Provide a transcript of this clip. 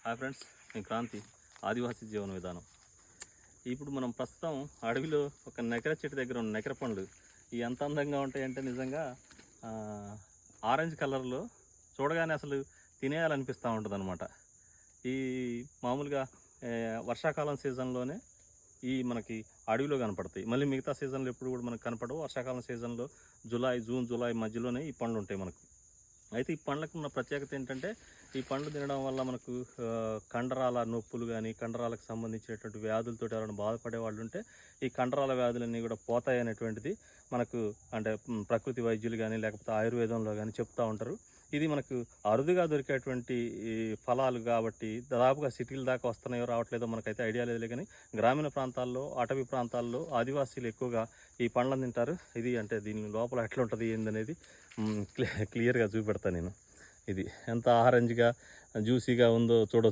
Hi friends, నేను క్రాంతి. ఆదివాసీ జీవన విధానం. ఇప్పుడు మనం ప్రస్తుతం అడవిలో ఒక నెకర చెట్టు దగ్గర ఉన్న నెకర పండ్లు ఎంత అందంగా ఉంటాయంటే నిజంగా ఆరెంజ్ కలర్లో చూడగానే అసలు తినేయాలనిపిస్తూ ఉంటుంది అనమాట. ఈ మామూలుగా వర్షాకాలం సీజన్లోనే మనకి అడవిలో కనపడతాయి. మళ్ళీ మిగతా సీజన్లో ఎప్పుడు కూడా మనకు కనపడవు. వర్షాకాలం సీజన్లో జూన్ జూలై మధ్యలోనే ఈ పండ్లు ఉంటాయి మనకు. అయితే ఈ పండ్లకు ఉన్న ప్రత్యేకత ఏంటంటే, ఈ పండ్లు తినడం వల్ల మనకు కండరాల నొప్పులు కానీ, కండరాలకు సంబంధించినటువంటి వ్యాధులతో ఎవరైనా బాధపడే వాళ్ళు ఉంటే ఈ కండరాల వ్యాధులన్నీ కూడా పోతాయి అనేటువంటిది మనకు అంటే ప్రకృతి వైద్యులు కానీ లేకపోతే ఆయుర్వేదంలో కానీ చెప్తూ ఉంటారు. ఇది మనకు అరుదుగా దొరికేటువంటి ఫలాలు కాబట్టి దాదాపుగా సిటీల దాకా వస్తున్నాయో రావట్లేదో మనకైతే ఐడియా లేదు. కానీ గ్రామీణ ప్రాంతాల్లో, అటవీ ప్రాంతాల్లో ఆదివాసీలు ఎక్కువగా ఈ పండ్లను తింటారు. ఇది అంటే దీని లోపల ఎట్లా ఉంటుంది ఏందనేది క్లియర్గా చూపెడతాను నేను. ఇది ఎంత ఆరెంజ్గా జ్యూసీగా ఉందో చూడవచ్చు.